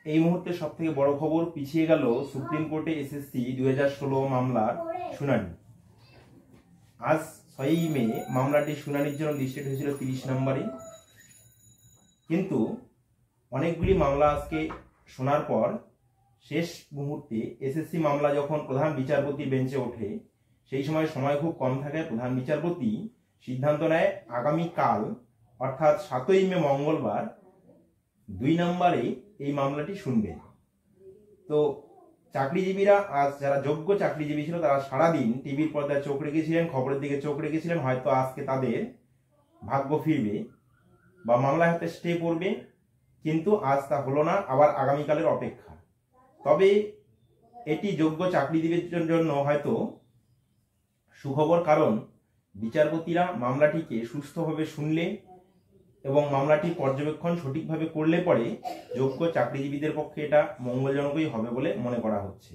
এই মুহূর্তে সব থেকে বড় খবর, পিছিয়ে গেল সুপ্রিম কোর্টে এসএসসি 2016 মামলার শুনানি। আজ 6 মে মামলাটি শুনানির জন্য লিস্টেড হয়েছিল 30 নম্বরে, কিন্তু অনেকগুলি মামলা আজকে শোনার পর শেষ মুহূর্তে এসএসসি মামলা যখন প্রধান বিচারপতি বেঞ্চে ওঠে, সেই সময় খুব কম থাকায় প্রধান বিচারপতি সিদ্ধান্ত নেয় আগামীকাল অর্থাৎ 7ই মে মঙ্গলবার 2 নম্বরে এই মামলাটি শুনবে। তো চাকরিজীবীরা, আজ যারা যোগ্য চাকরিজীবী ছিল তারা সারাদিন টিভির পর্দায় চোখ রেখেছিলেন, খবরের দিকে চোখ রেখেছিলেন, হয়তো আজকে তাদের ভাগ্য ফিরবে বা মামলায় হাতে স্টে পড়বে, কিন্তু আজ তা হলো না, আবার আগামীকালের অপেক্ষা। তবে এটি যোগ্য চাকরিজীবীদের জন্য হয়তো সুখবর, কারণ বিচারপতিরা মামলাটিকে সুস্থভাবে শুনলে এবং মামলাটি পর্যবেক্ষণ সঠিকভাবে করলে পরে যোগ্য চাকরিজীবীদের পক্ষে এটা মঙ্গলজনকই হবে বলে মনে করা হচ্ছে।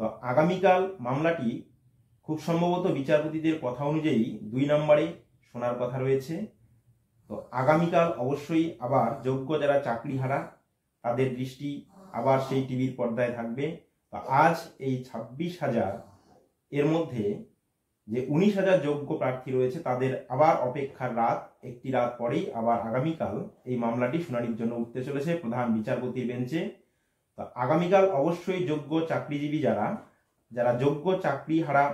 তো আগামীকাল মামলাটি খুব সম্ভবত বিচারপতিদের কথা অনুযায়ী 2 নম্বরে শোনার কথা রয়েছে। তো আগামীকাল অবশ্যই আবার যোগ্য যারা চাকরিহারা তাদের দৃষ্টি আবার সেই টিভির পর্দায় থাকবে। তো আজ এই 26,000 এর মধ্যে যে 19,000 যোগ্য প্রার্থী রয়েছে তাদের আবার অপেক্ষার রাত, একটি রাত পরেই আবার আগামীকাল এই মামলাটি শুনানির জন্য উঠতে চলেছে প্রধান বিচারপতির বেঞ্চে। তো আগামীকাল অবশ্যই যোগ্য চাকরিজীবী যারা যোগ্য চাকরিহারা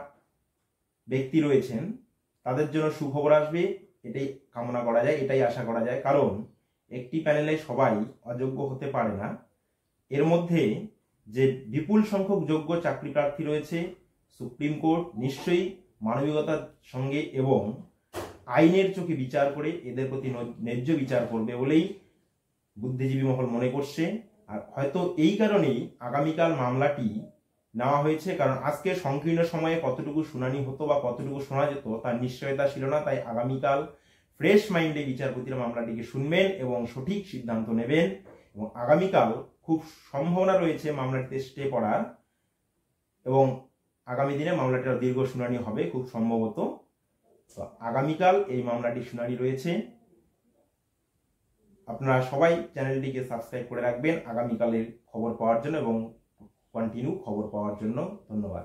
ব্যক্তি রয়েছেন তাদের জন্য সুখবর আসবে, এটাই কামনা করা যায়, এটাই আশা করা যায়, কারণ একটি প্যানেলে সবাই অযোগ্য হতে পারে না। এর মধ্যে যে বিপুল সংখ্যক যোগ্য চাকরি প্রার্থী রয়েছে, সুপ্রিম কোর্ট নিশ্চয়ই মানবিকতার সঙ্গে এবং আইনের চোখে বিচার করে এদের প্রতি ন্যায্য বিচার করবে বলেই বুদ্ধিজীবী মহল মনে করছে। আর হয়তো এই কারণেই আগামীকাল মামলাটি নেওয়া হয়েছে, কারণ আজকে সংকীর্ণ সময়ে কতটুকু শুনানি হতো বা কতটুকু শোনা যেত তার নিশ্চয়তা ছিল না। তাই আগামীকাল ফ্রেশ মাইন্ডে বিচারপতিরা মামলাটিকে শুনবেন এবং সঠিক সিদ্ধান্ত নেবেন, এবং আগামীকাল খুব সম্ভাবনা রয়েছে মামলাটিতে স্টে পড়ার, এবং আগামী দিনে মামলাটির দীর্ঘ শুনানি হবে খুব সম্ভবত। তো আগামীকাল এই মামলাটির শুনানি রয়েছে। আপনারা সবাই চ্যানেলটিকে সাবস্ক্রাইব করে রাখবেন আগামীকালের খবর পাওয়ার জন্য এবং কন্টিনিউ খবর পাওয়ার জন্য। ধন্যবাদ।